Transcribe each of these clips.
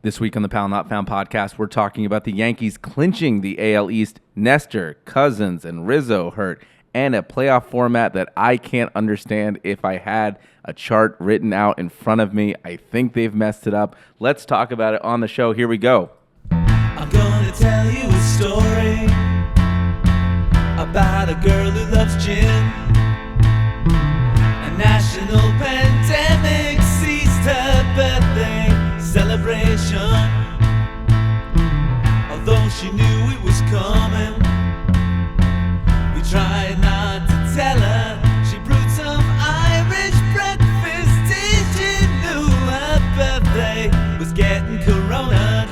This week on the Pal Not Found podcast, we're talking about the Yankees clinching the AL East. Nestor, Cousins, and Rizzo hurt, and a playoff format that I can't understand. If I had a chart written out in front of me, I think they've messed it up. Let's talk about it on the show. Here we go. I'm gonna tell you a story about a girl who loves gin. A national pandemic seized her birthday celebration. Although she knew it was coming, we tried not to tell her. She brewed some Irish breakfast. Did she knew her birthday was getting corona?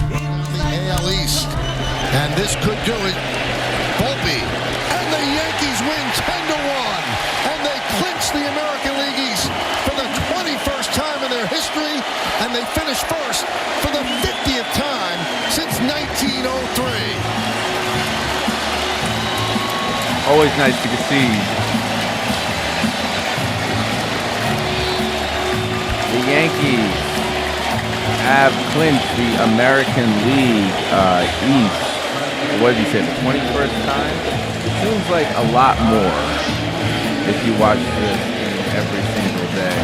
The AL East, and this could do it. Volpe, and the Yankees win 10-1, and they clinch the American League East for the 21st time in their history, and they finish first for the 50th time since 1903. Always nice to see the Yankees have clinched the American League East. What did he say, the 21st time? It seems like a lot more if you watch this every single day.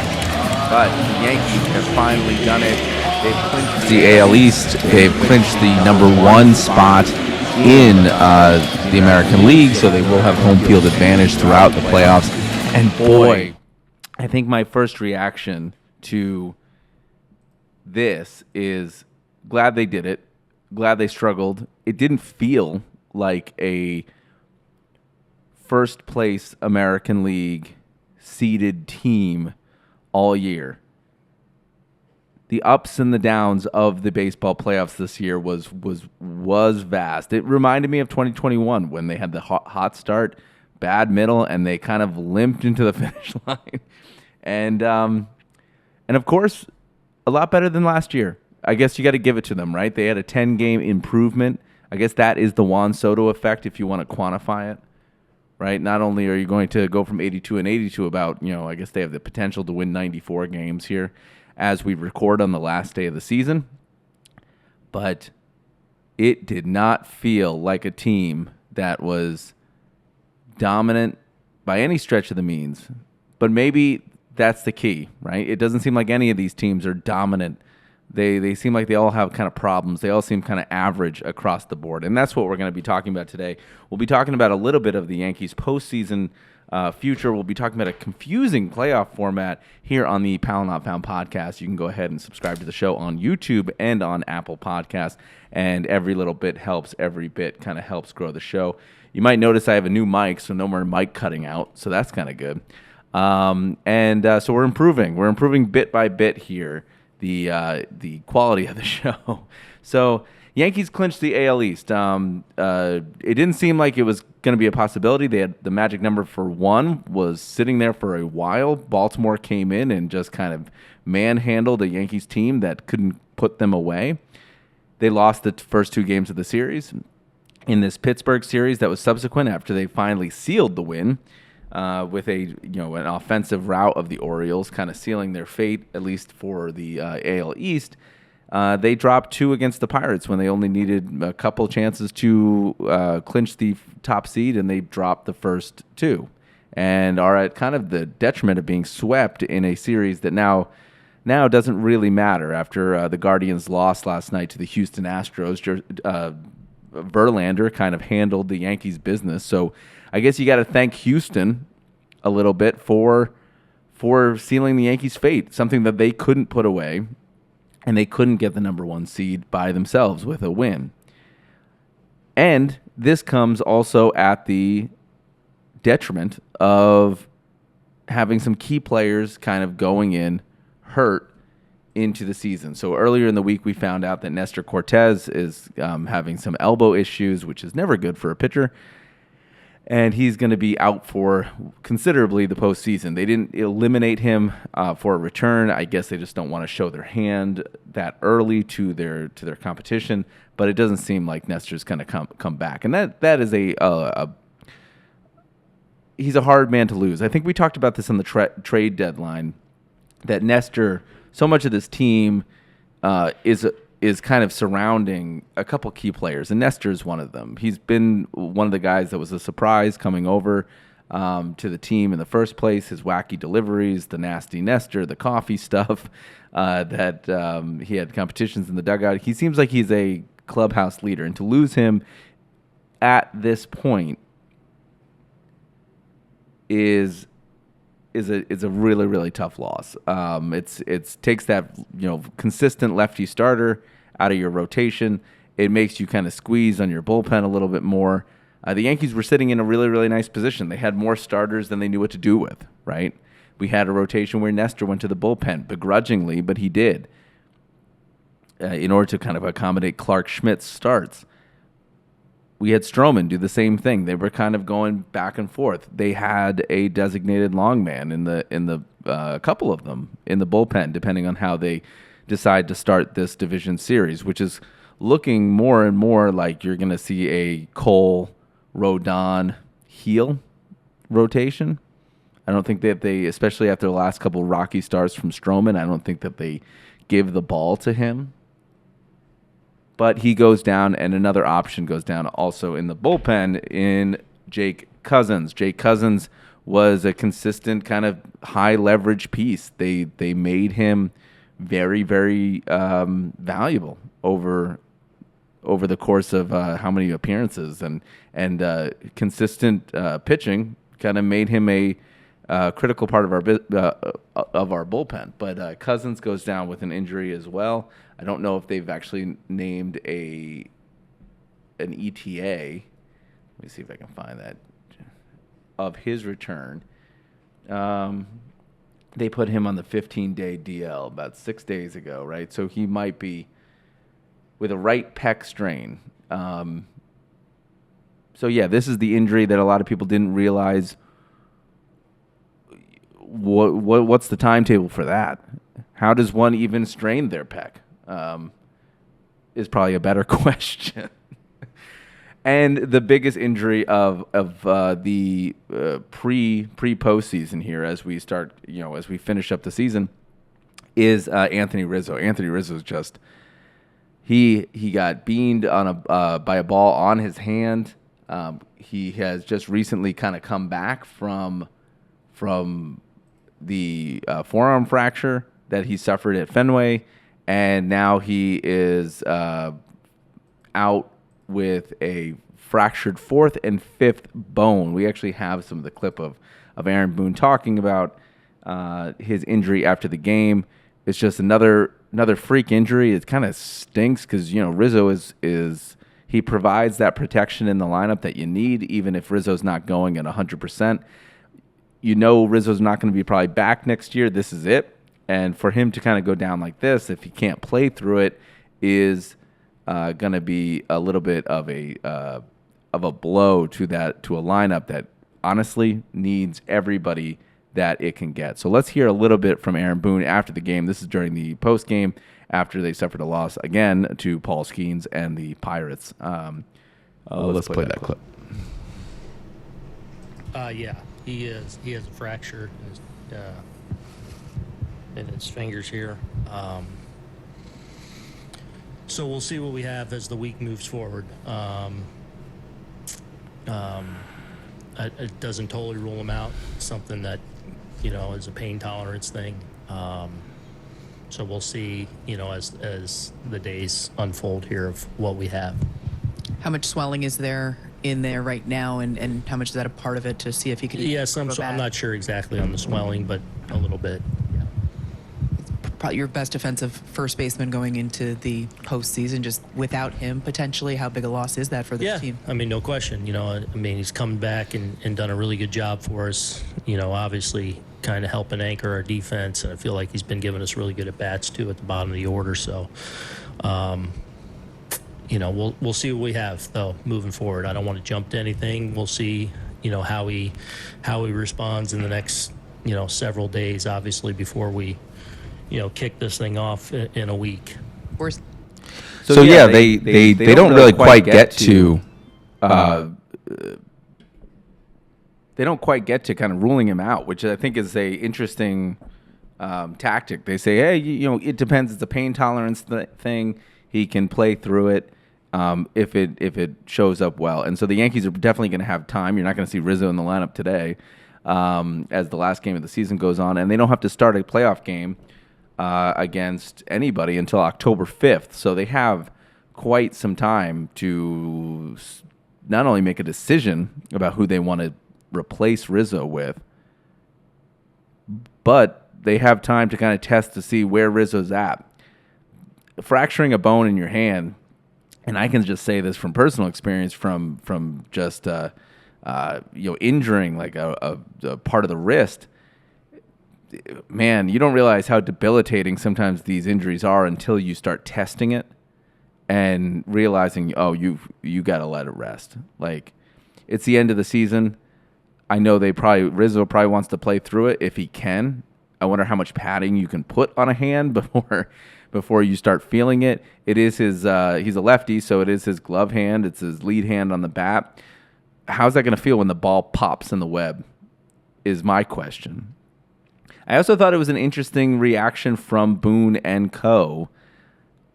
But the Yankees have finally done it. They've clinched the AL East. They've clinched the number one spot in the American League, so they will have home field advantage throughout the playoffs. And boy, I think my first reaction to this is glad they did it, glad they struggled. It didn't feel like a first place American League seeded team all year. The ups and the downs of the baseball playoffs this year was vast. It reminded me of 2021 when they had the hot start, bad middle, and they kind of limped into the finish line. And of course, a lot better than last year. I guess you got to give it to them, right? They had a 10-game improvement. I guess that is the Juan Soto effect if you want to quantify it, right? Not only are you going to go from 82 and 82 about, I guess they have the potential to win 94 games here as we record on the last day of the season, but it did not feel like a team that was dominant by any stretch of the means. But maybe that's the key, right? It doesn't seem like any of these teams are dominant. They seem like they all have kind of problems. They all seem kind of average across the board. And that's what we're going to be talking about today. We'll be talking about a little bit of the Yankees postseason future. We'll be talking about a confusing playoff format here on the Pal Not Found podcast. You can go ahead and subscribe to the show on YouTube and on Apple Podcasts. And every little bit helps. Every bit kind of helps grow the show. You might notice I have a new mic, so no more mic cutting out. So that's kind of good. So we're improving. We're improving bit by bit here. The quality of the show. So Yankees clinched the AL East. It didn't seem like it was going to be a possibility. They had the magic number for 1 was sitting there for a while. Baltimore came in and just kind of manhandled a Yankees team that couldn't put them away. They lost the first 2 games of the series. In this Pittsburgh series that was subsequent after they finally sealed the win, with an offensive rout of the Orioles, kind of sealing their fate, at least for the AL East. They dropped 2 against the Pirates when they only needed a couple chances to clinch the top seed, and they dropped the first 2, and are at kind of the detriment of being swept in a series that now doesn't really matter after the Guardians lost last night to the Houston Astros. Verlander kind of handled the Yankees' business, so I guess you got to thank Houston a little bit for sealing the Yankees' fate, something that they couldn't put away, and they couldn't get the number 1 seed by themselves with a win. And this comes also at the detriment of having some key players kind of going in hurt into the season. So earlier in the week, we found out that Nestor Cortez is having some elbow issues, which is never good for a pitcher. And he's going to be out for considerably the postseason. They didn't eliminate him for a return. I guess they just don't want to show their hand that early to their competition. But it doesn't seem like Nestor's going to come back, and that is he's a hard man to lose. I think we talked about this on the trade deadline, that Nestor so much of this team is kind of surrounding a couple key players, and Nestor is one of them. He's been one of the guys that was a surprise coming over to the team in the first place. His wacky deliveries, the nasty Nestor, the coffee stuff, that he had competitions in the dugout. He seems like he's a clubhouse leader, and to lose him at this point is a really, really tough loss. It's takes that consistent lefty starter out of your rotation. It makes you kind of squeeze on your bullpen a little bit more. The Yankees were sitting in a really, really nice position. They had more starters than they knew what to do with, right? We had a rotation where Nestor went to the bullpen begrudgingly, but he did in order to kind of accommodate Clark Schmidt's starts. We had Stroman do the same thing. They were kind of going back and forth. They had a designated long man in the couple of them in the bullpen, depending on how they decide to start this division series, which is looking more and more like you're going to see a Cole, Rodon, Heel rotation. I don't think that they, especially after the last couple rocky starts from Stroman, I don't think that they give the ball to him. But he goes down, and another option goes down also in the bullpen in Jake Cousins. Jake Cousins was a consistent kind of high leverage piece. They made him very, very valuable over the course of how many appearances, and consistent pitching kind of made him a critical part of our bullpen. But Cousins goes down with an injury as well. I don't know if they've actually named an ETA. Let me see if I can find that of his return. They put him on the 15-day DL about 6 days ago, right? So he might be with a right pec strain. So yeah, this is the injury that a lot of people didn't realize. What's the timetable for that? How does one even strain their pec? Is probably a better question. And the biggest injury of the pre postseason here, as we start, as we finish up the season, is Anthony Rizzo. Anthony Rizzo is just he got beamed on by a ball on his hand. He has just recently kind of come back from the forearm fracture that he suffered at Fenway. And now he is out with a fractured fourth and fifth bone. We actually have some of the clip of Aaron Boone talking about his injury after the game. It's just another freak injury. It kind of stinks because Rizzo is he provides that protection in the lineup that you need, even if Rizzo's not going at 100%. Rizzo's not going to be probably back next year. This is it. And for him to kind of go down like this, if he can't play through it, is going to be a little bit of a blow to a lineup that honestly needs everybody that it can get. So let's hear a little bit from Aaron Boone after the game. This is during the post game after they suffered a loss again to Paul Skeens and the Pirates. Let's play that clip. Yeah, he has a fracture in his fingers here. So we'll see what we have as the week moves forward. It doesn't totally rule him out. Something that, is a pain tolerance thing. So we'll see, as the days unfold here of what we have. How much swelling is there in there right now, and how much is that a part of it to see if he could? Yes, I'm not sure exactly on the swelling, but a little bit. Probably your best defensive first baseman going into the postseason. Just without him, potentially, how big a loss is that for the team? I mean, no question. He's come back and done a really good job for us. Obviously, kind of helping anchor our defense, and I feel like he's been giving us really good at bats too at the bottom of the order. So, we'll see what we have though moving forward. I don't want to jump to anything. We'll see, how he responds in the next, several days. Obviously, before we kick this thing off in a week. So yeah, they don't really quite get to they don't quite get to kind of ruling him out, which I think is a interesting tactic. They say, hey, it depends. It's a pain tolerance thing. He can play through it if it shows up well. And so the Yankees are definitely going to have time. You're not going to see Rizzo in the lineup today as the last game of the season goes on. And they don't have to start a playoff game against anybody until October 5th. So they have quite some time to not only make a decision about who they want to replace Rizzo with, but they have time to kind of test to see where Rizzo's at. Fracturing a bone in your hand, and I can just say this from personal experience from just injuring like a part of the wrist. Man, you don't realize how debilitating sometimes these injuries are until you start testing it and realizing, oh, you got to let it rest. Like, it's the end of the season. I know Rizzo probably wants to play through it if he can. I wonder how much padding you can put on a hand before you start feeling it. It is his. He's a lefty, so it is his glove hand. It's his lead hand on the bat. How's that going to feel when the ball pops in the web? Is my question. I also thought it was an interesting reaction from Boone and Co.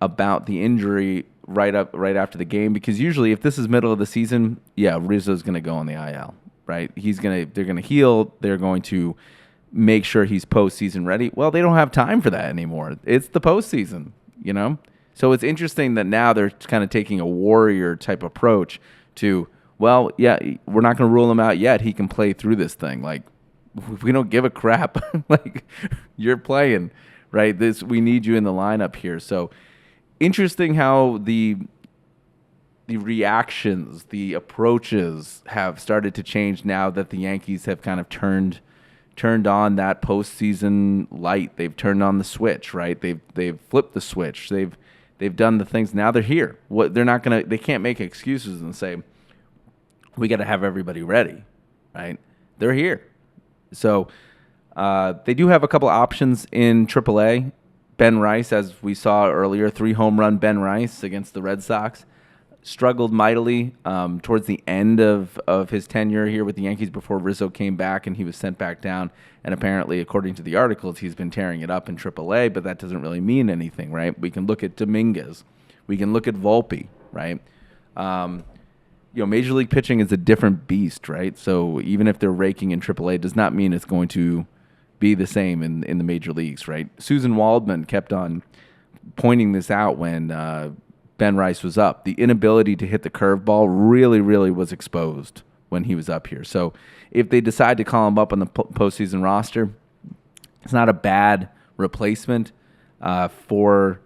about the injury right after the game, because usually if this is middle of the season, yeah, Rizzo's going to go on the IL, right? They're going to heal. They're going to make sure he's postseason ready. Well, they don't have time for that anymore. It's the postseason, So it's interesting that now they're kind of taking a warrior type approach to, well, yeah, we're not going to rule him out yet. He can play through this thing. Like, we don't give a crap. Like, you're playing, right? We need you in the lineup here. So interesting how the reactions, the approaches have started to change now that the Yankees have kind of turned on that postseason light. They've turned on the switch, right? They've flipped the switch. They've done the things. Now they're here. They can't make excuses and say, we got to have everybody ready, right? They're here. So they do have a couple options in AAA. Ben Rice, as we saw earlier, 3-home run Ben Rice against the Red Sox. Struggled mightily towards the end of his tenure here with the Yankees before Rizzo came back and he was sent back down. And apparently, according to the articles, he's been tearing it up in AAA, but that doesn't really mean anything, right? We can look at Dominguez. We can look at Volpe, right? Major League pitching is a different beast, right? So even if they're raking in AAA, does not mean it's going to be the same in the major leagues, right? Susan Waldman kept on pointing this out when Ben Rice was up. The inability to hit the curveball really, really was exposed when he was up here. So if they decide to call him up on the postseason roster, it's not a bad replacement for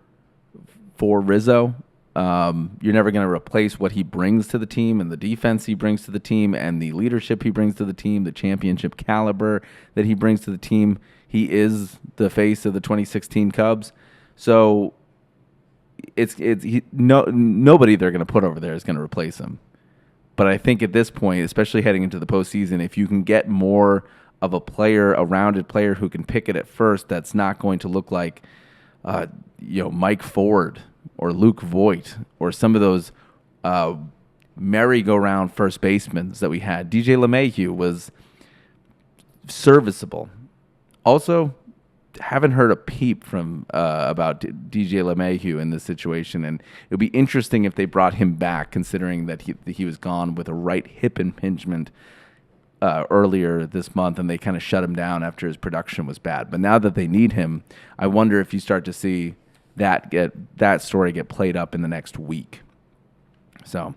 Rizzo. You're never going to replace what he brings to the team and the defense he brings to the team and the leadership he brings to the team, the championship caliber that he brings to the team. He is the face of the 2016 Cubs. So nobody they're going to put over there is going to replace him. But I think at this point, especially heading into the postseason, if you can get more of a rounded player who can pick it at first, that's not going to look like Mike Ford or Luke Voigt or some of those merry-go-round first basemen that we had. DJ LeMahieu was serviceable. Also, haven't heard a peep from about DJ LeMahieu in this situation, and it would be interesting if they brought him back, considering that he was gone with a right hip impingement earlier this month, and they kind of shut him down after his production was bad. But now that they need him, I wonder if you start to see that story get played up in the next week. So,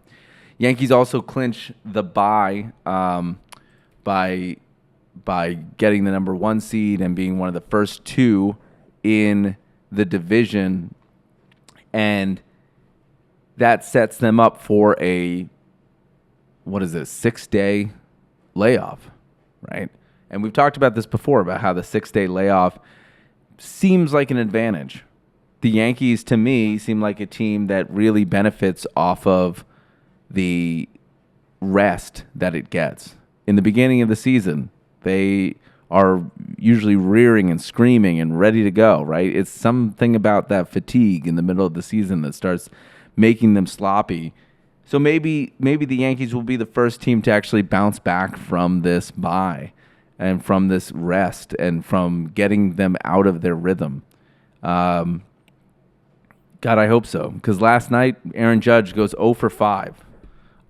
Yankees also clinch the bye by getting the number 1 seed and being one of the first 2 in the division, and that sets them up for a 6-day layoff, right? And we've talked about this before, about how the 6-day layoff seems like an advantage. The Yankees, to me, seem like a team that really benefits off of the rest that it gets. In the beginning of the season, they are usually rearing and screaming and ready to go, right? It's something about that fatigue in the middle of the season that starts making them sloppy. So maybe the Yankees will be the first team to actually bounce back from this bye and from this rest and from getting them out of their rhythm. God, I hope so. Because last night, Aaron Judge goes 0 for 5.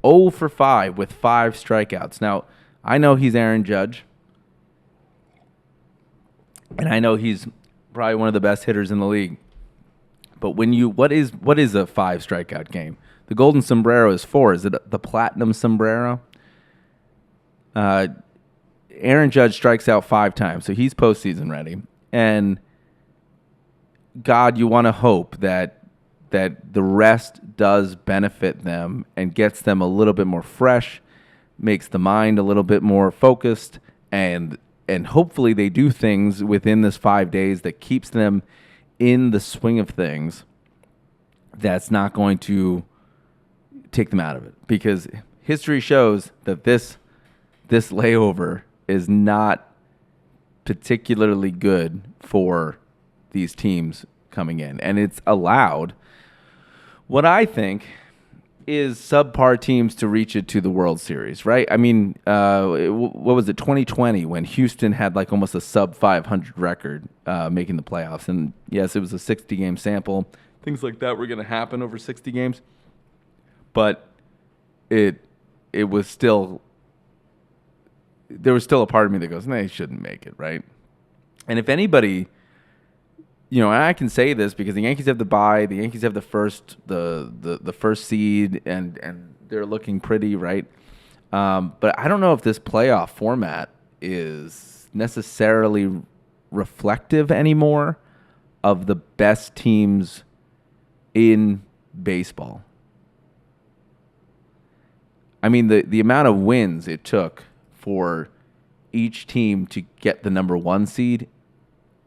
0 for 5 with 5 strikeouts. Now, I know he's Aaron Judge. And I know he's probably one of the best hitters in the league. But what is a 5 strikeout game? The golden sombrero is 4. Is it the platinum sombrero? Aaron Judge strikes out 5 times, so he's postseason ready. And God, you want to hope that the rest does benefit them and gets them a little bit more fresh, makes the mind a little bit more focused, and hopefully they do things within this 5 days that keeps them in the swing of things that's not going to take them out of it. Because history shows that this layover is not particularly good for these teams coming in. And it's allowed what I think is subpar teams to reach it to the World Series, right? I mean, what was it, 2020, when Houston had like almost a sub 500 record making the playoffs. And yes, it was a 60-game sample. Things like that were going to happen over 60 games. But it was still, there was still a part of me that goes, they shouldn't make it, right? And if anybody, and I can say this because the Yankees have the bye, the Yankees have the first seed, and they're looking pretty, right? But I don't know if this playoff format is necessarily reflective anymore of the best teams in baseball. I mean, the amount of wins it took for each team to get the number 1 seed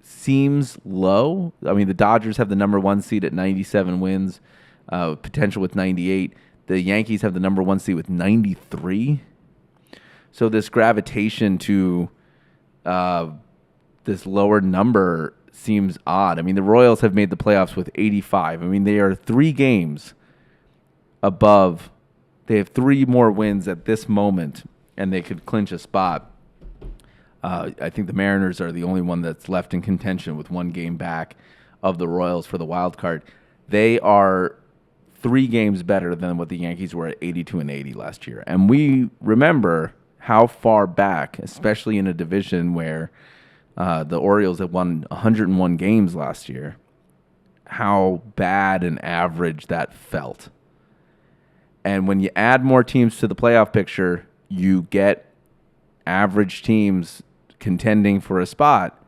seems low. I mean, the Dodgers have the number 1 seed at 97 wins, potential with 98. The Yankees have the number 1 seed with 93. So this gravitation to this lower number seems odd. I mean, the Royals have made the playoffs with 85. I mean, they are 3 games above. They have 3 more wins at this moment, and they could clinch a spot. I think the Mariners are the only one that's left in contention with 1 game back of the Royals for the wild card. They are 3 games better than what the Yankees were at 82 and 80 last year. And we remember how far back, especially in a division where the Orioles had won 101 games last year, how bad and average that felt. And when you add more teams to the playoff picture, you get average teams contending for a spot,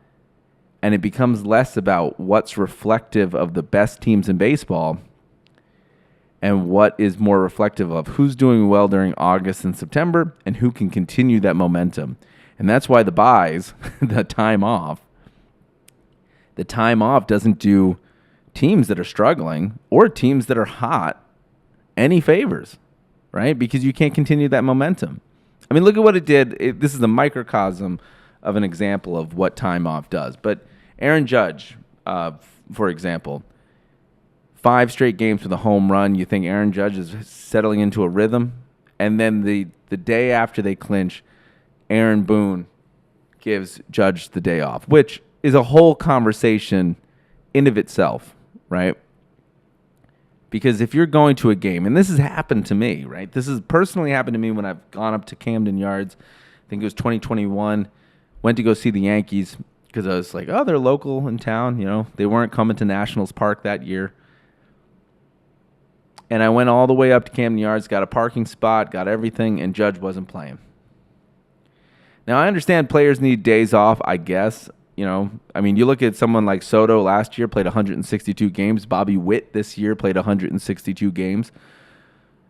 and it becomes less about what's reflective of the best teams in baseball and what is more reflective of who's doing well during August and September and who can continue that momentum. And that's why the buys, the time off doesn't do teams that are struggling or teams that are hot any favors, right? Because you can't continue that momentum. I mean, look at what it did. This is a microcosm of an example of what time off does. But Aaron Judge, for example, 5 straight games with a home run. You think Aaron Judge is settling into a rhythm? And then the day after they clinch, Aaron Boone gives Judge the day off, which is a whole conversation in of itself, right? Because if you're going to a game, and this has happened to me, right? This has personally happened to me when I've gone up to Camden Yards. I think it was 2021. Went to go see the Yankees because I was like, oh, they're local in town. They weren't coming to Nationals Park that year. And I went all the way up to Camden Yards, got a parking spot, got everything, and Judge wasn't playing. Now, I understand players need days off, I guess. I mean, you look at someone like Soto last year, played 162 games. Bobby Witt this year played 162 games.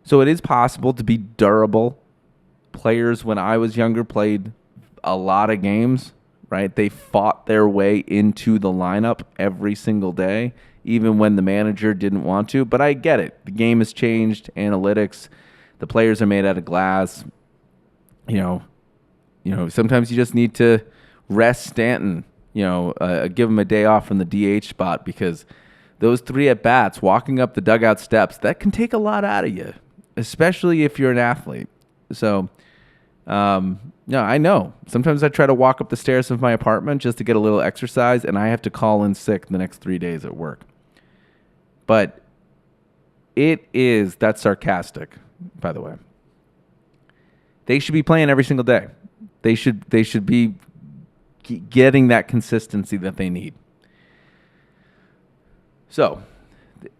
So it is possible to be durable. Players, when I was younger, played a lot of games, right? They fought their way into the lineup every single day, even when the manager didn't want to. But I get it. The game has changed. Analytics. The players are made out of glass. Sometimes you just need to rest Stanton. Give him a day off from the DH spot, because those 3 at-bats, walking up the dugout steps, that can take a lot out of you, especially if you're an athlete. So No, I know. Sometimes I try to walk up the stairs of my apartment just to get a little exercise, and I have to call in sick the next 3 days at work. But that's sarcastic, by the way. They should be playing every single day. They should be getting that consistency that they need. So,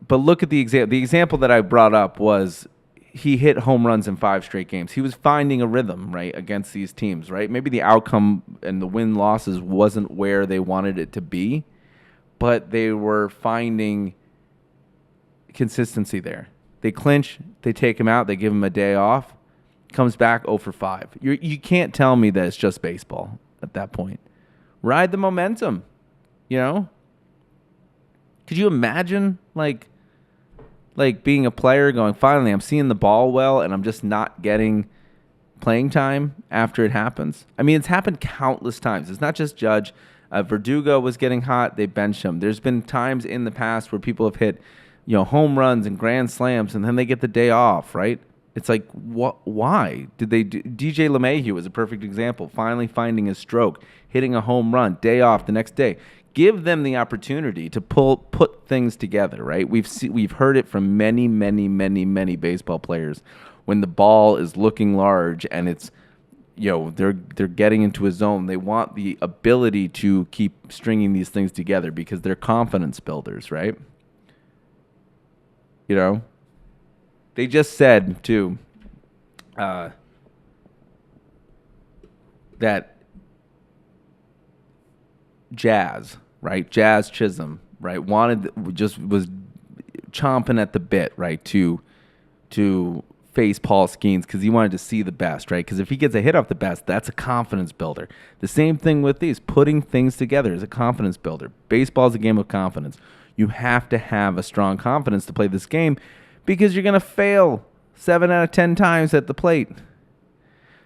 but look at the example. The example that I brought up was he hit home runs in 5 straight games. He was finding a rhythm, right, against these teams, right? Maybe the outcome and the win-losses wasn't where they wanted it to be, but they were finding consistency there. They clinch, they take him out, they give him a day off, comes back 0 for 5. You can't tell me that it's just baseball at that point. Ride the momentum, you know? Could you imagine, like being a player going, finally, I'm seeing the ball well, and I'm just not getting playing time after it happens? I mean, it's happened countless times. It's not just Judge. Verdugo was getting hot. They benched him. There's been times in the past where people have hit, home runs and grand slams, and then they get the day off, right? It's like, what? Why did they do? DJ LeMahieu is a perfect example. Finally finding his stroke, hitting a home run, day off the next day. Give them the opportunity to put things together, right? We've heard it from many, many, many, many baseball players when the ball is looking large and it's, they're getting into a zone. They want the ability to keep stringing these things together because they're confidence builders, right? They just said too that Jazz Chisholm, right, was chomping at the bit, right, to face Paul Skeens because he wanted to see the best, right? Because if he gets a hit off the best, that's a confidence builder. The same thing with these. Putting things together is a confidence builder. Baseball is a game of confidence. You have to have a strong confidence to play this game because you're going to fail 7 out of 10 times at the plate.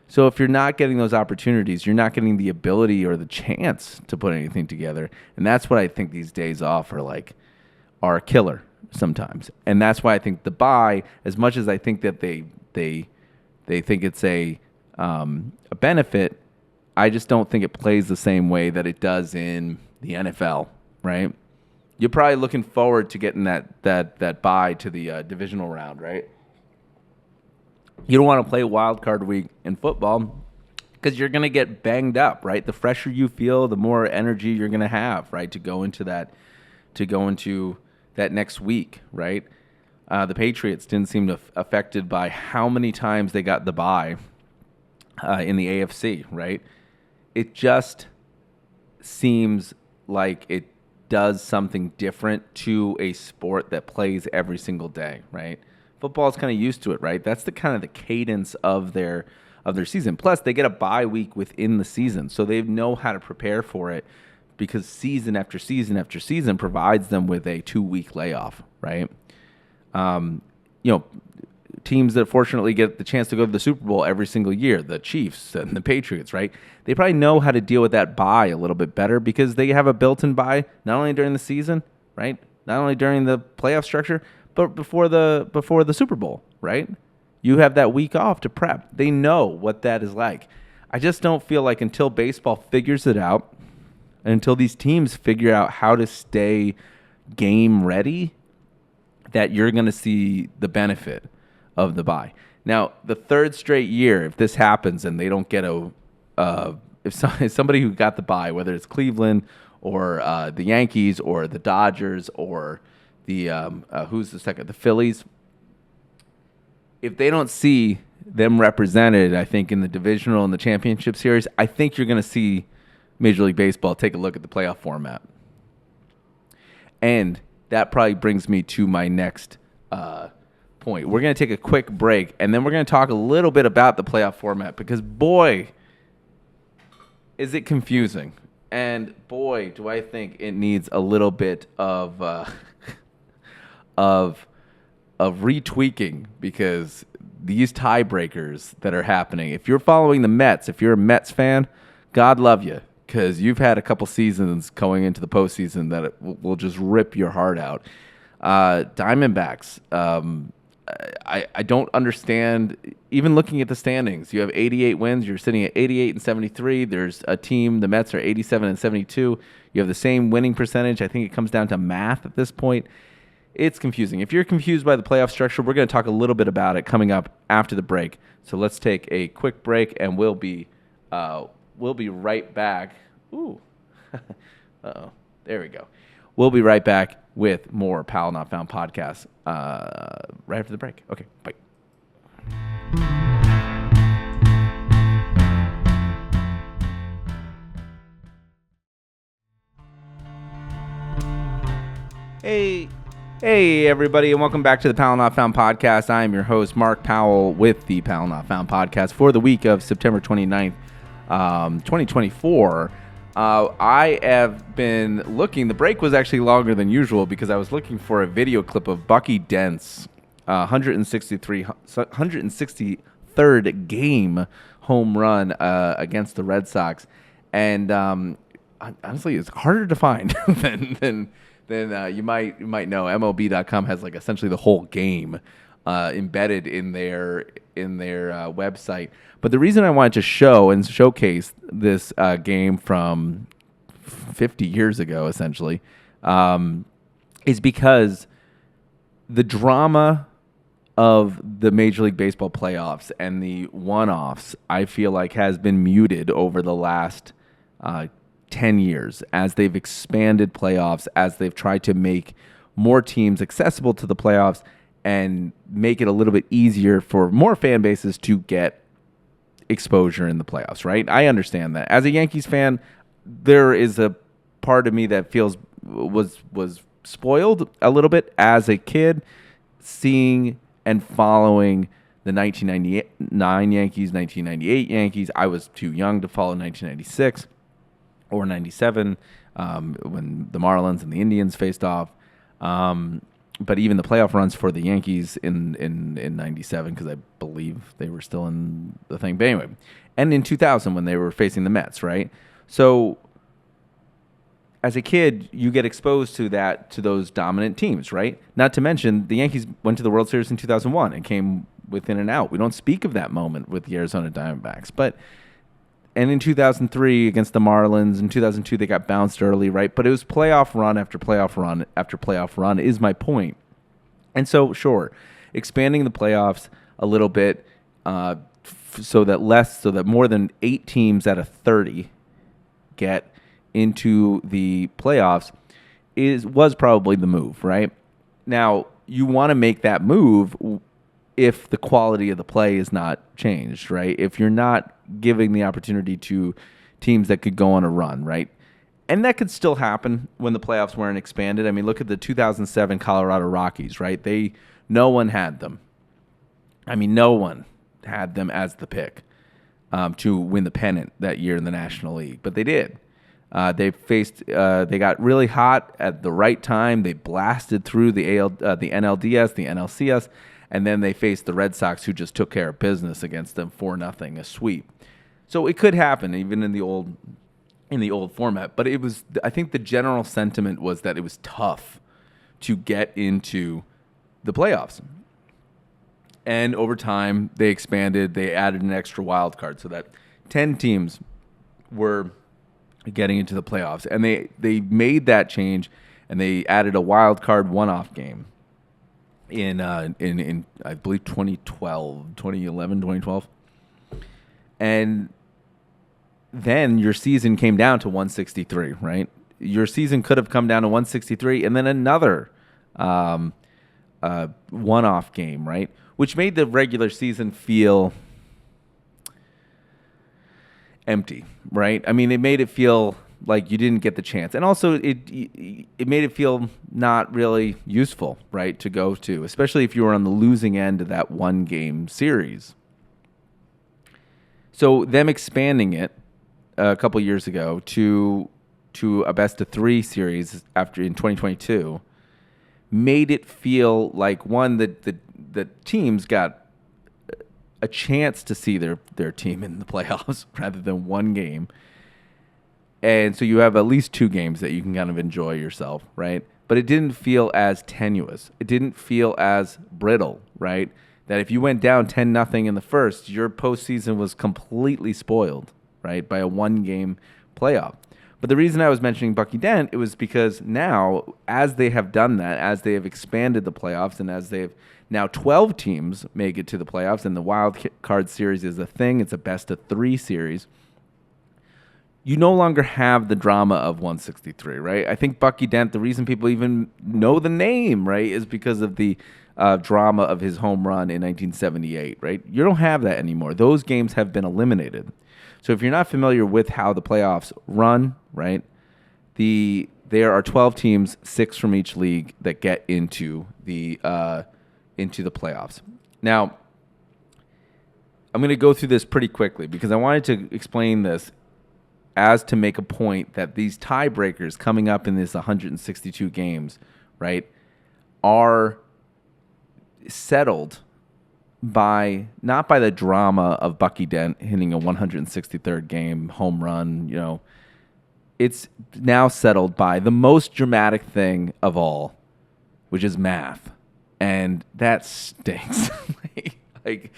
So if you're not getting those opportunities, you're not getting the ability or the chance to put anything together. And that's what I think these days off are a killer sometimes. And that's why I think the bye, as much as I think that they think it's a benefit, I just don't think it plays the same way that it does in the NFL, right? You're probably looking forward to getting that bye to the divisional round, right? You don't want to play wild card week in football because you're going to get banged up, right? The fresher you feel, the more energy you're going to have, right, to go into that next week, right? The Patriots didn't seem affected by how many times they got the bye in the AFC, right? It just seems like it does something different to a sport that plays every single day, right? Football is kind of used to it, right? That's the kind of the cadence of their season. Plus, they get a bye week within the season, so they know how to prepare for it because season after season after season provides them with a 2-week layoff, right? Teams that fortunately get the chance to go to the Super Bowl every single year, the Chiefs and the Patriots, right? They probably know how to deal with that bye a little bit better because they have a built-in bye not only during the season, right? Not only during the playoff structure, but before the Super Bowl, right? You have that week off to prep. They know what that is like. I just don't feel like until baseball figures it out, and until these teams figure out how to stay game ready, that you're going to see the benefit of the bye. Now, the third straight year, if this happens and they don't get if somebody who got the bye, whether it's Cleveland or the Yankees or the Dodgers or who's the second? The Phillies. If they don't see them represented, I think, in the divisional and the championship series, I think you're going to see Major League Baseball take a look at the playoff format. And that probably brings me to my next point. We're going to take a quick break, and then we're going to talk a little bit about the playoff format because, boy, is it confusing. And, boy, do I think it needs a little bit of retweaking because these tiebreakers that are happening, if you're following the Mets, if you're a Mets fan, God love you because you've had a couple seasons going into the postseason that will just rip your heart out. Diamondbacks, I don't understand. Even looking at the standings, you have 88 wins. You're sitting at 88 and 73. There's a team, the Mets are 87 and 72. You have the same winning percentage. I think it comes down to math at this point. It's confusing. If you're confused by the playoff structure, we're going to talk a little bit about it coming up after the break. So let's take a quick break, and we'll be right back. Ooh, uh-oh, there we go. We'll be right back with more Pal Not Found podcast right after the break. Okay, bye. Hey, everybody, and welcome back to the Pal Not Found podcast. I am your host, Mark Powell, with the Pal Not Found podcast for the week of September 29th, 2024. I have been looking. The break was actually longer than usual because I was looking for a video clip of Bucky Dent's 163rd game home run against the Red Sox, and honestly, it's harder to find than you might know. MLB.com has like essentially the whole game embedded in their website. But the reason I wanted to show and showcase this game from 50 years ago, essentially, is because the drama of the Major League Baseball playoffs and the one-offs, I feel like, has been muted over the last 10 years as they've expanded playoffs, as they've tried to make more teams accessible to the playoffs and make it a little bit easier for more fan bases to get exposure in the playoffs, right? I understand that. As a Yankees fan, there is a part of me that feels was spoiled a little bit as a kid, seeing and following the 1999 Yankees, 1998 Yankees. I was too young to follow 1996 or 97 when the Marlins and the Indians faced off. But even the playoff runs for the Yankees in 97, because I believe they were still in the thing. But anyway, and in 2000 when they were facing the Mets, right? So as a kid, you get exposed to those dominant teams, right? Not to mention the Yankees went to the World Series in 2001 and came within an out. We don't speak of that moment with the Arizona Diamondbacks, and in 2003 against the Marlins, in 2002 they got bounced early, right? But it was playoff run after playoff run after playoff run is my point. And so, sure, expanding the playoffs a little bit so that more than 8 teams out of 30 get into the playoffs was probably the move, right? Now, you want to make that move if the quality of the play is not changed, right? If you're not giving the opportunity to teams that could go on a run, right? And that could still happen when the playoffs weren't expanded. I mean, look at the 2007 Colorado Rockies, right? No one had them. I mean, no one had them as the pick to win the pennant that year in the National League, but they did. They got really hot at the right time. They blasted through the NLDS, the NLCS, and then they faced the Red Sox, who just took care of business against them 4-0, a sweep. So it could happen even in the old format. But it was, I think the general sentiment was that it was tough to get into the playoffs. And over time, they expanded. They added an extra wild card so that 10 teams were getting into the playoffs. And they made that change, and they added a wild card one-off game in I believe 2012. And then your season came down to 163, right? Your season could have come down to 163 and then another one-off game, right? Which made the regular season feel empty, right? I mean, it made it feel like you didn't get the chance. And also it made it feel not really useful, right, to go to, especially if you were on the losing end of that one-game series. So them expanding it a couple years ago to a best-of-3 series in 2022 made it feel like, one, that the teams got a chance to see their team in the playoffs rather than one game. And so you have at least 2 games that you can kind of enjoy yourself, right? but it didn't feel as tenuous. It didn't feel as brittle, right? That if you went down 10-0 in the first, your postseason was completely spoiled, right, by a one-game playoff. But the reason I was mentioning Bucky Dent, it was because now, as they have done that, as they have expanded the playoffs, and as they've now 12 teams make it to the playoffs, and the wild card series is a thing. It's a best-of-3 series. You no longer have the drama of 163, right? I think Bucky Dent, the reason people even know the name, right, is because of the drama of his home run in 1978, right? You don't have that anymore. Those games have been eliminated. So if you're not familiar with how the playoffs run, right, there are 12 teams, 6 from each league, that get into the playoffs. Now, I'm going to go through this pretty quickly because I wanted to explain this as to make a point that these tiebreakers coming up in this 162 games, right, are settled by not by the drama of Bucky Dent hitting a 163rd game home run, it's now settled by the most dramatic thing of all, which is math. And that stinks. like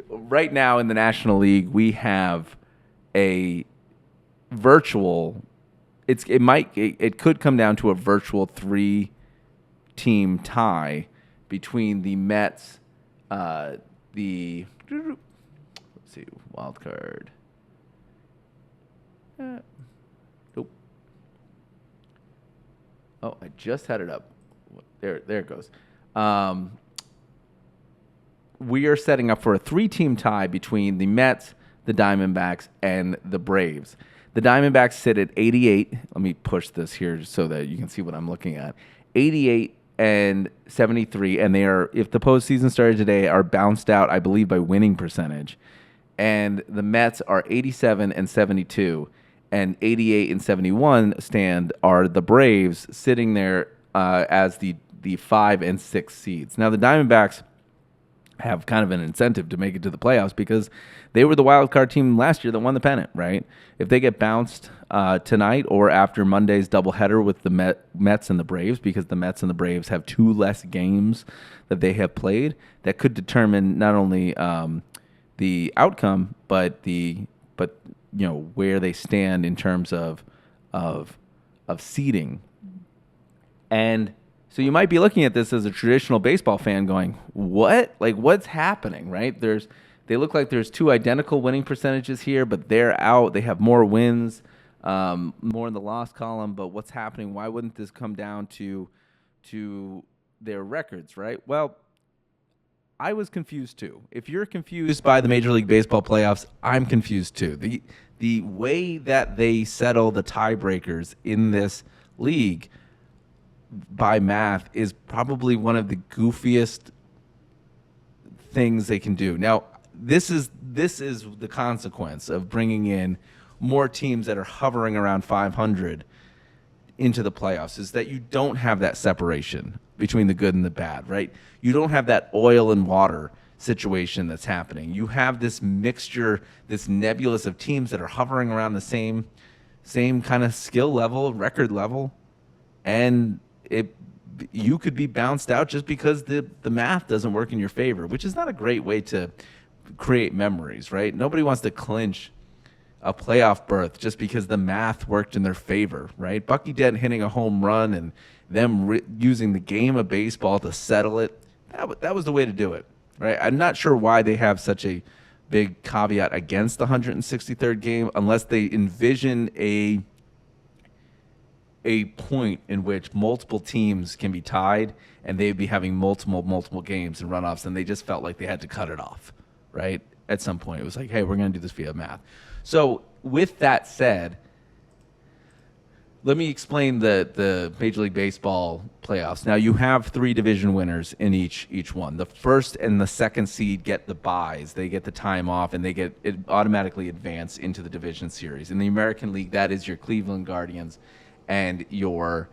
right now in the National League, we have a virtual. It could come down to a virtual 3-team tie between the Mets, let's see, wild card. Nope. Oh, I just had it up. There it goes. We are setting up for a 3-team tie between the Mets, the Diamondbacks, and the Braves. The Diamondbacks sit at 88. Let me push this here so that you can see what I'm looking at. 88 and 73, and they are, if the postseason started today, are bounced out, I believe, by winning percentage. And the Mets are 87 and 72, and 88 and 71 are the Braves sitting there as the 5 and 6 seeds. Now the Diamondbacks have kind of an incentive to make it to the playoffs because they were the wild card team last year that won the pennant, right? If they get bounced tonight or after Monday's doubleheader with the Mets and the Braves, because the Mets and the Braves have 2 less games that they have played, that could determine not only the outcome, but where they stand in terms of seeding. And so you might be looking at this as a traditional baseball fan going, what? Like, what's happening, right? They look like there's 2 identical winning percentages here, but they're out. They have more wins, more in the loss column. But what's happening? Why wouldn't this come down to their records, right? Well, I was confused too. If you're confused by the Major League Baseball playoffs, I'm confused too. The way that they settle the tiebreakers in this league by math is probably one of the goofiest things they can do. Now, this is the consequence of bringing in more teams that are hovering around 500 into the playoffs, is that you don't have that separation between the good and the bad, right? You don't have that oil and water situation that's happening. You have this mixture, this nebulous of teams that are hovering around the same kind of skill level, record level, and you could be bounced out just because the math doesn't work in your favor, which is not a great way to create memories, right? Nobody wants to clinch a playoff berth just because the math worked in their favor, right? Bucky Dent hitting a home run and them using the game of baseball to settle it, that was the way to do it, right? I'm not sure why they have such a big caveat against the 163rd game unless they envision a point in which multiple teams can be tied and they'd be having multiple games and runoffs, and they just felt like they had to cut it off, right? At some point, it was like, hey, we're going to do this via math. So with that said, let me explain the Major League Baseball playoffs. Now, you have 3 division winners in each one. The first and the second seed get the byes. They get the time off, and they automatically advance into the division series. In the American League, that is your Cleveland Guardians and your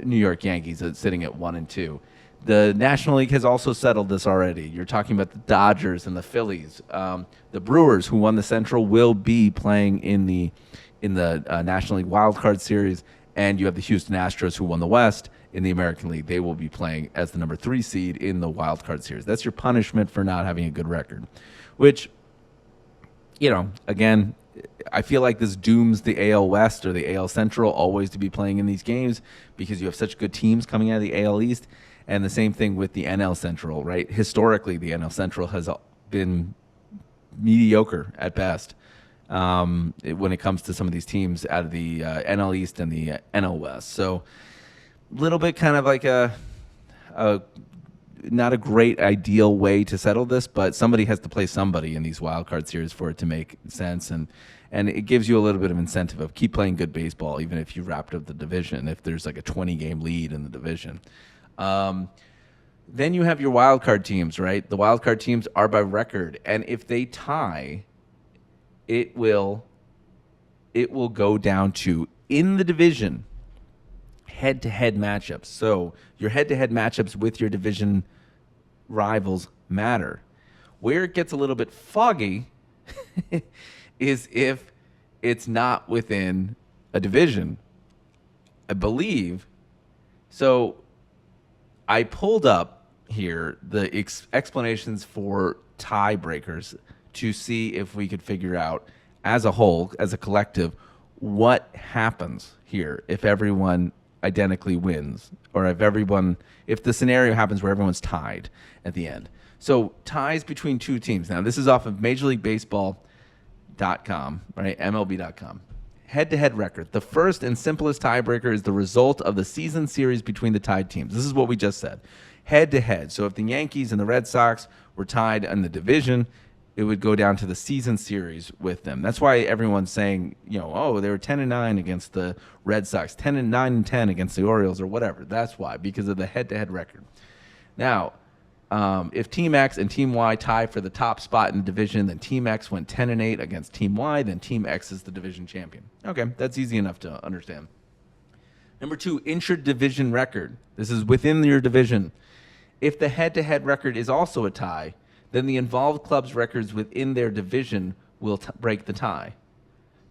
New York Yankees sitting at 1 and 2. The National League has also settled this already. You're talking about the Dodgers and the Phillies. The Brewers, who won the Central, will be playing in the National League Wild Card Series, and you have the Houston Astros, who won the West, in the American League, they will be playing as the number 3 seed in the wild card series. That's your punishment for not having a good record, which, again, I feel like this dooms the AL West or the AL Central always to be playing in these games because you have such good teams coming out of the AL East. And the same thing with the NL Central, right? Historically, the NL Central has been mediocre at best when it comes to some of these teams out of the NL East and the NL West. So a little bit kind of like a not a great ideal way to settle this, but somebody has to play somebody in these wild card series for it to make sense. And it gives you a little bit of incentive of keep playing good baseball, even if you wrapped up the division, if there's like a 20-game lead in the division. Then you have your wild card teams, right? The wild card teams are by record, and if they tie, it will go down to, in the division, head-to-head matchups. So your head-to-head matchups with your division rivals matter. Where it gets a little bit foggy is if it's not within a division, I believe. So I pulled up here the explanations for tiebreakers to see if we could figure out as a whole, as a collective, what happens here if everyone identically wins, or if the scenario happens where everyone's tied at the end. So ties between two teams. Now, this is off of MajorLeagueBaseball.com, right? MLB.com. Head-to-head record. The first and simplest tiebreaker is the result of the season series between the tied teams. This is what we just said. Head-to-head. So if the Yankees and the Red Sox were tied in the division, it would go down to the season series with them. That's why everyone's saying, they were 10-9 against the Red Sox, 10-9-10 against the Orioles, or whatever. That's why, because of the head-to-head record. Now, if Team X and Team Y tie for the top spot in the division, then Team X went 10-8 against Team Y, then Team X is the division champion. Okay, that's easy enough to understand. Number 2, intra-division record. This is within your division. If the head-to-head record is also a tie, then the involved club's records within their division will break the tie.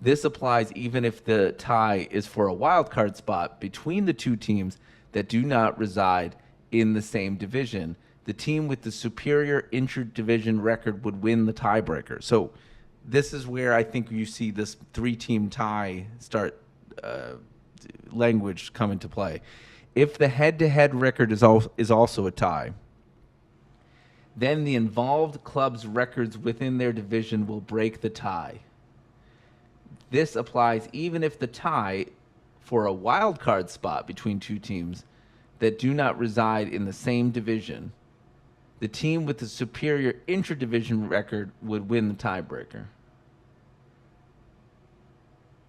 This applies even if the tie is for a wild card spot between the two teams that do not reside in the same division. The team with the superior inter-division record would win the tiebreaker. So this is where I think you see this 3-team tie language come into play. If the head-to-head record is also a tie, then the involved club's records within their division will break the tie. This applies even if the tie for a wild card spot between two teams that do not reside in the same division, the team with the superior intra-division record would win the tiebreaker.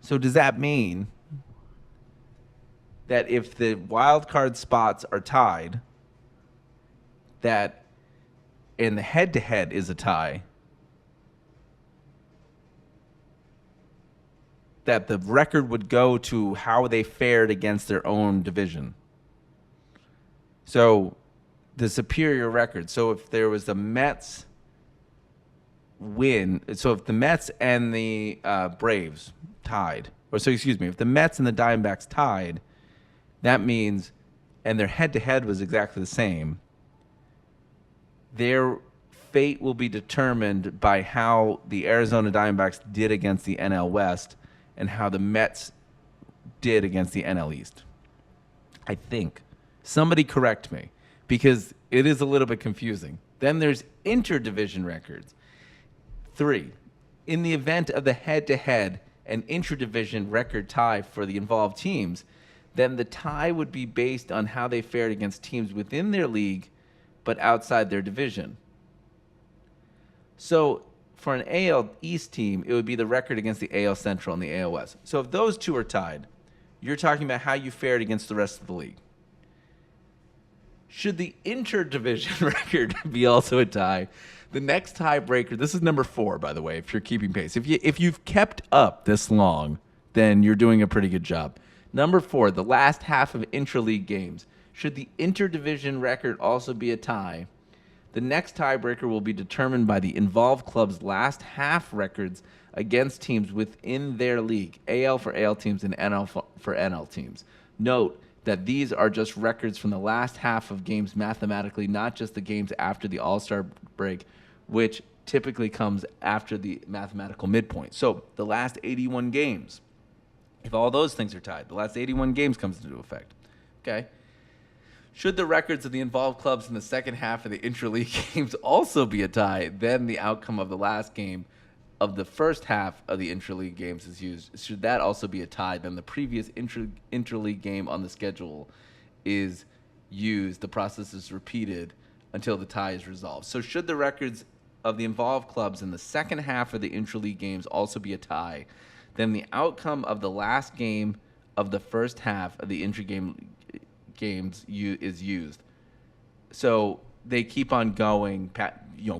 So does that mean that if the wild card spots are tied, and the head-to-head is a tie, that the record would go to how they fared against their own division? So the superior record. So if there was the Mets win, so if the Mets and the Braves tied, if the Mets and the Diamondbacks tied, that means, and their head-to-head was exactly the same, their fate will be determined by how the Arizona Diamondbacks did against the NL West and how the Mets did against the NL East. I think. Somebody correct me, because it is a little bit confusing. Then there's interdivision records. 3, in the event of the head-to-head and intradivision record tie for the involved teams, then the tie would be based on how they fared against teams within their league but outside their division. So for an AL East team, it would be the record against the AL Central and the AL West. So if those two are tied, you're talking about how you fared against the rest of the league. Should the interdivision record be also a tie, the next tiebreaker, this is number 4, by the way, if you're keeping pace. If you've kept up this long, then you're doing a pretty good job. Number 4, the last half of intra-league games. Should the interdivision record also be a tie, the next tiebreaker will be determined by the involved club's last half records against teams within their league, AL for AL teams and NL for NL teams. Note, that these are just records from the last half of games mathematically, not just the games after the All-Star break, which typically comes after the mathematical midpoint. So the last 81 games, if all those things are tied, the last 81 games comes into effect. Okay. Should the records of the involved clubs in the second half of the intra-league games also be a tie, then the outcome of the last game of the first half of the intra-league games is used. Should that also be a tie, then the previous intra-league game on the schedule is used. The process is repeated until the tie is resolved. So should the records of the involved clubs in the second half of the intra-league games also be a tie, then the outcome of the last game of the first half of the intra-game games is used. So they keep on going,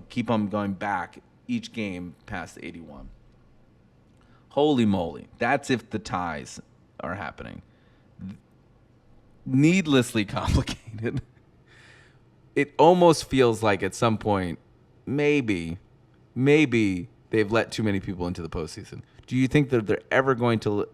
keep on going back each game past 81. Holy moly. That's if the ties are happening. Needlessly complicated. It almost feels like at some point, maybe they've let too many people into the postseason. Do you think that they're ever going to,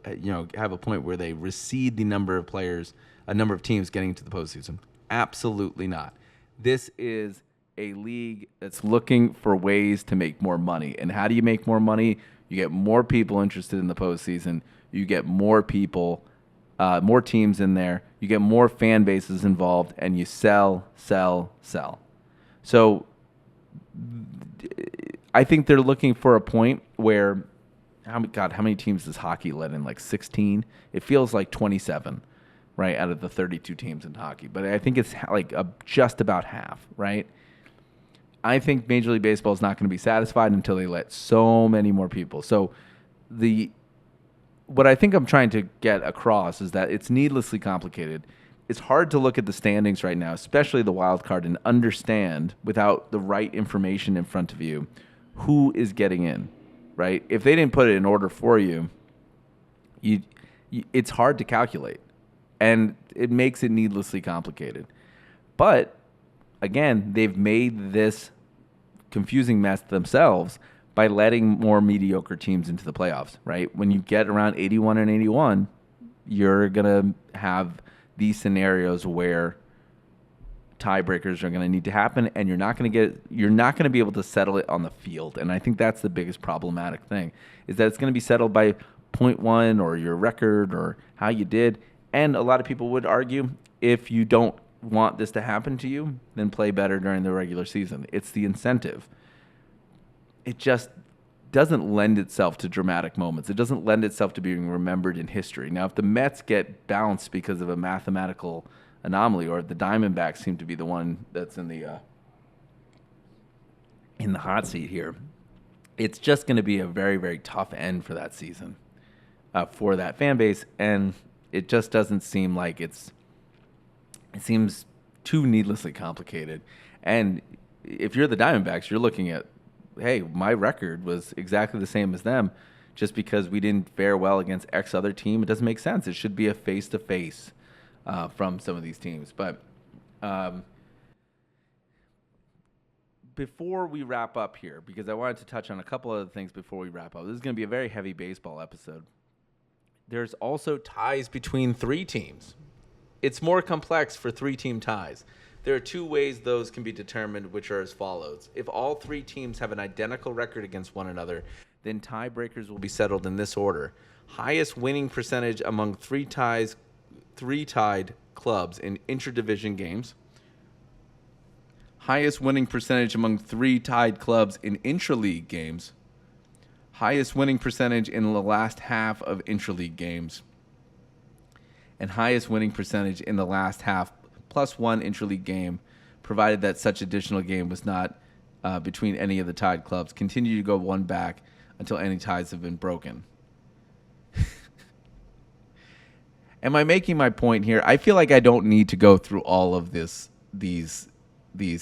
have a point where they recede the number of players, a number of teams getting into the postseason? Absolutely not. This is a league that's looking for ways to make more money. And how do you make more money? You get more people interested in the postseason. You get more people, more teams in there. You get more fan bases involved, and you sell. So I think they're looking for a point where, how many teams does hockey let in? Like 16? It feels like 27, right, out of the 32 teams in hockey. But I think it's like just about half, right? I think Major League Baseball is not going to be satisfied until they let so many more people. So what I think I'm trying to get across is that it's needlessly complicated. It's hard to look at the standings right now, especially the wild card, and understand without the right information in front of you who is getting in, right? If they didn't put it in order for you, it's hard to calculate, and it makes it needlessly complicated. But again, they've made this confusing mess themselves by letting more mediocre teams into the playoffs, right? When you get around 81 and 81, you're going to have these scenarios where tiebreakers are going to need to happen, and you're not going to be able to settle it on the field. And I think that's the biggest problematic thing, is that it's going to be settled by 0.1 or your record or how you did. And a lot of people would argue, if you don't want this to happen to you, then play better during the regular season. It's the incentive. It just doesn't lend itself to dramatic moments. It doesn't lend itself to being remembered in history. Now, if the Mets get bounced because of a mathematical anomaly, or the Diamondbacks seem to be the one that's in the hot seat here, it's just going to be a very, very tough end for that season, for that fan base, and it just doesn't seem like it seems too needlessly complicated. And if you're the Diamondbacks, you're looking at, hey, my record was exactly the same as them. Just because we didn't fare well against X other team, it doesn't make sense. It should be a face-to-face from some of these teams. But before we wrap up here, because I wanted to touch on a couple other things before we wrap up. This is going to be a very heavy baseball episode. There's also ties between three teams. It's more complex for three-team ties. There are two ways those can be determined, which are as follows. If all three teams have an identical record against one another, then tiebreakers will be settled in this order. Highest winning percentage among three tied clubs in intra-division games. Highest winning percentage among three tied clubs in intra-league games. Highest winning percentage in the last half of intra-league games. And highest winning percentage in the last half plus one intra-league game, provided that such additional game was not between any of the tied clubs. Continue to go one back until any ties have been broken. Am I making my point here? I feel like I don't need to go through all of these.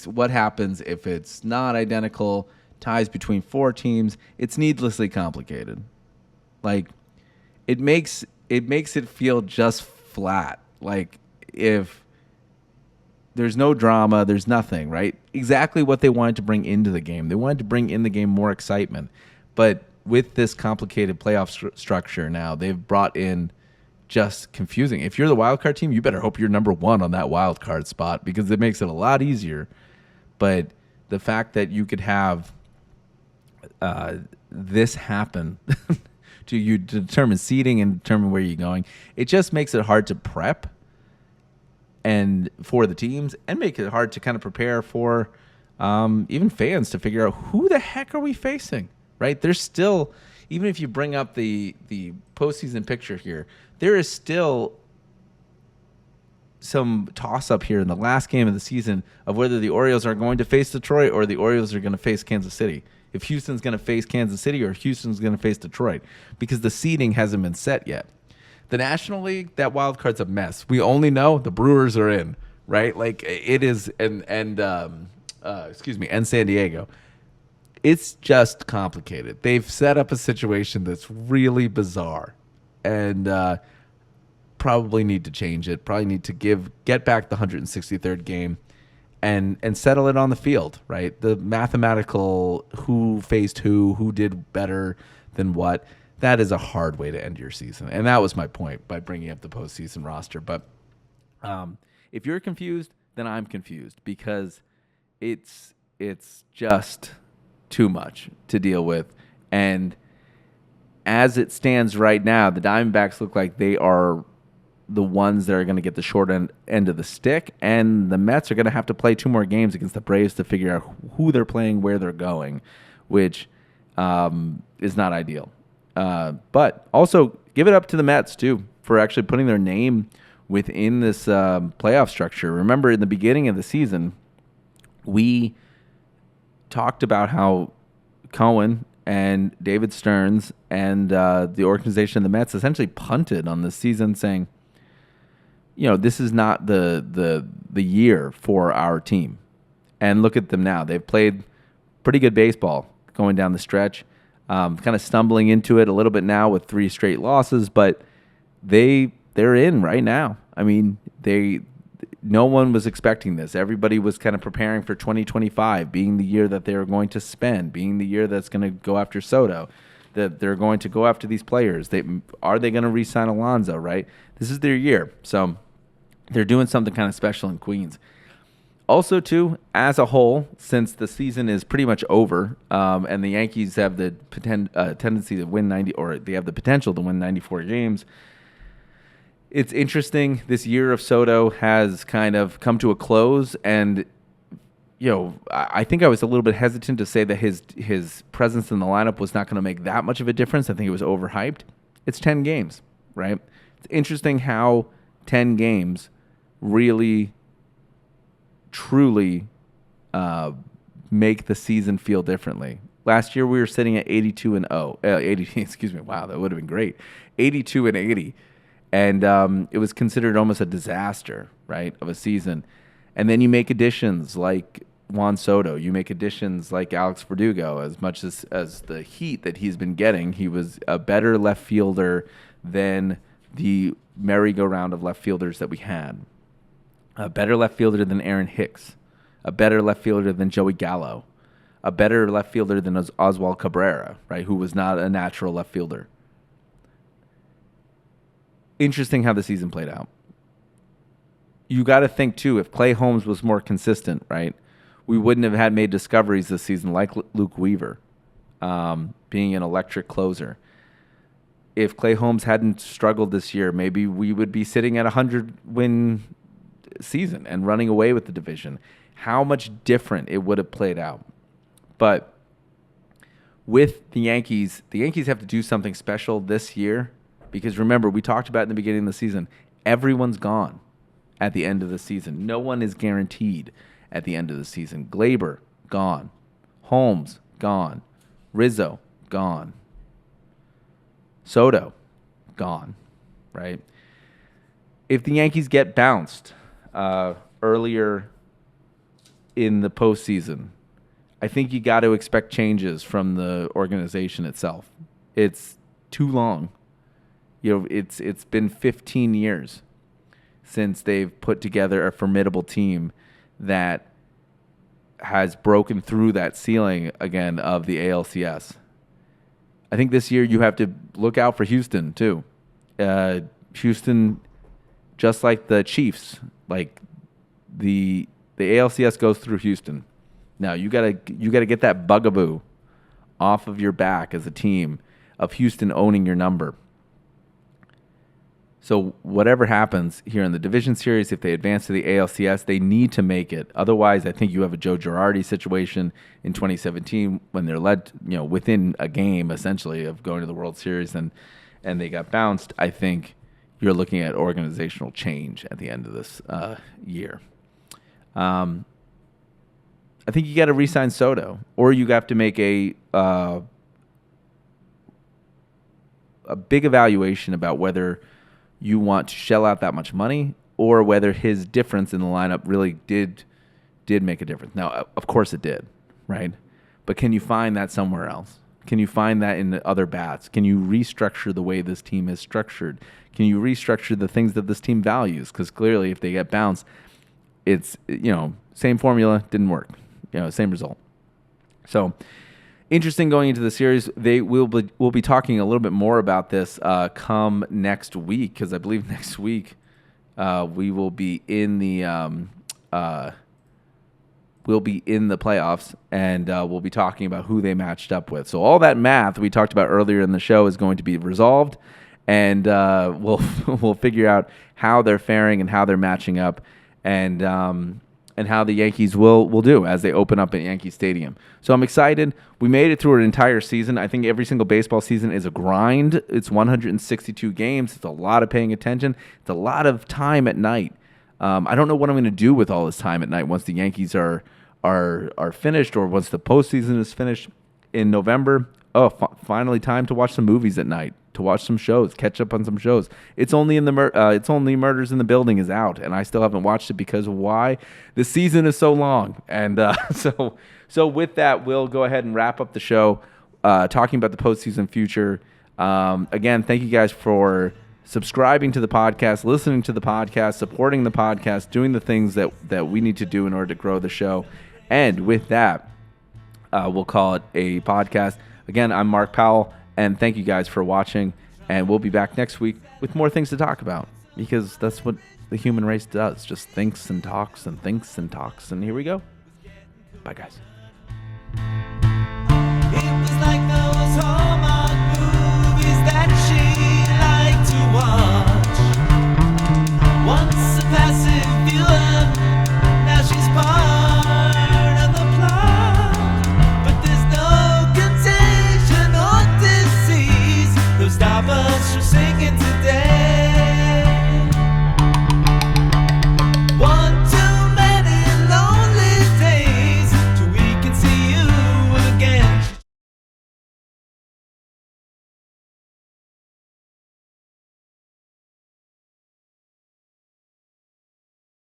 What happens if it's not identical, ties between four teams? It's needlessly complicated. Like, it makes it feel just flat. Like, if there's no drama, there's nothing, right? Exactly what they wanted to bring into the game. They wanted to bring in the game more excitement. But with this complicated playoff structure now, they've brought in just confusing. If you're the wild card team, you better hope you're number one on that wild card spot because it makes it a lot easier. But the fact that you could have this happen to you to determine seeding and determine where you're going, it just makes it hard to prep and for the teams, and make it hard to kind of prepare for even fans to figure out who the heck are we facing, right? There's still, even if you bring up the postseason picture here, there is still some toss-up here in the last game of the season of whether the Orioles are going to face Detroit or the Orioles are going to face Kansas City. If Houston's going to face Kansas City or Houston's going to face Detroit, because the seeding hasn't been set yet. The National League, that wild card's a mess. We only know the Brewers are in, right? Like it is, and San Diego. It's just complicated. They've set up a situation that's really bizarre, and probably need to change it. Probably need to get back the 163rd game, and settle it on the field, right? The mathematical who faced who did better than what. That is a hard way to end your season. And that was my point by bringing up the postseason roster. But if you're confused, then I'm confused because it's just too much to deal with. And as it stands right now, the Diamondbacks look like they are the ones that are going to get the short end of the stick. And the Mets are going to have to play 2 more games against the Braves to figure out who they're playing, where they're going, which is not ideal. But also give it up to the Mets, too, for actually putting their name within this playoff structure. Remember, in the beginning of the season, we talked about how Cohen and David Stearns and the organization of the Mets essentially punted on this season, saying, this is not the year for our team. And look at them now. They've played pretty good baseball going down the stretch. Kind of stumbling into it a little bit now with 3 straight losses, but they're in right now. I mean, no one was expecting this. Everybody was kind of preparing for 2025 being the year that they were going to spend, being the year that's going to go after Soto, that they're going to go after these players. Are they going to re-sign Alonso, right? This is their year. So they're doing something kind of special in Queens. Also, too, as a whole, since the season is pretty much over, and the Yankees have the tendency to win 90, or they have the potential to win 94 games, it's interesting. This year of Soto has kind of come to a close, and I think I was a little bit hesitant to say that his presence in the lineup was not going to make that much of a difference. I think it was overhyped. It's 10 games, right? It's interesting how 10 games really truly make the season feel differently. Last year we were sitting at 82-0. 80, excuse me. Wow, that would have been great. 82-80, and it was considered almost a disaster, right, of a season. And then you make additions like Juan Soto. You make additions like Alex Verdugo. As much as the heat that he's been getting, he was a better left fielder than the merry-go-round of left fielders that we had. A better left fielder than Aaron Hicks, a better left fielder than Joey Gallo, a better left fielder than Oswald Cabrera, right, who was not a natural left fielder. Interesting how the season played out. You got to think, too, if Clay Holmes was more consistent, right, we wouldn't have had made discoveries this season like Luke Weaver being an electric closer. If Clay Holmes hadn't struggled this year, maybe we would be sitting at 100-win season and running away with the division. How much different it would have played out. But with the Yankees have to do something special this year because remember, we talked about in the beginning of the season, everyone's gone at the end of the season. No one is guaranteed at the end of the season. Glaber, gone. Holmes, gone. Rizzo, gone. Soto, gone, right? If the Yankees get bounced earlier in the postseason, I think you got to expect changes from the organization itself. It's too long. It's been 15 years since they've put together a formidable team that has broken through that ceiling again of the ALCS. I think this year you have to look out for Houston too. Houston, just like the Chiefs, like the ALCS goes through Houston. Now you gotta get that bugaboo off of your back as a team of Houston owning your number. So whatever happens here in the division series, if they advance to the ALCS, they need to make it. Otherwise, I think you have a Joe Girardi situation in 2017 when they're led, within a game essentially of going to the World Series and they got bounced. I think you're looking at organizational change at the end of this year. I think you got to re-sign Soto, or you have to make a big evaluation about whether you want to shell out that much money or whether his difference in the lineup really did make a difference. Now, of course it did, right? But can you find that somewhere else? Can you find that in the other bats? Can you restructure the way this team is structured? Can you restructure the things that this team values? Because clearly if they get bounced, it's, same formula, didn't work. Same result. So interesting going into the series. We'll be talking a little bit more about this come next week, because I believe next week we will be in the playoffs, and we'll be talking about who they matched up with. So all that math we talked about earlier in the show is going to be resolved, and we'll figure out how they're faring and how they're matching up, and how the Yankees will do as they open up at Yankee Stadium. So I'm excited. We made it through an entire season. I think every single baseball season is a grind. It's 162 games. It's a lot of paying attention. It's a lot of time at night. I don't know what I'm going to do with all this time at night once the Yankees are finished, or once the postseason is finished in November. Finally time to watch some movies at night, to watch some shows, catch up on some shows. It's only Murders in the Building is out, and I still haven't watched it because of why? The season is so long. And so with that, we'll go ahead and wrap up the show talking about the postseason future. Again, thank you guys for subscribing to the podcast, listening to the podcast, supporting the podcast, doing the things that we need to do in order to grow the show. And with that, we'll call it a podcast. Again, I'm Mark Powell, and thank you guys for watching, and we'll be back next week with more things to talk about, because that's what the human race does, just thinks and talks and thinks and talks, and here we go. Bye, guys. It was like there was hope.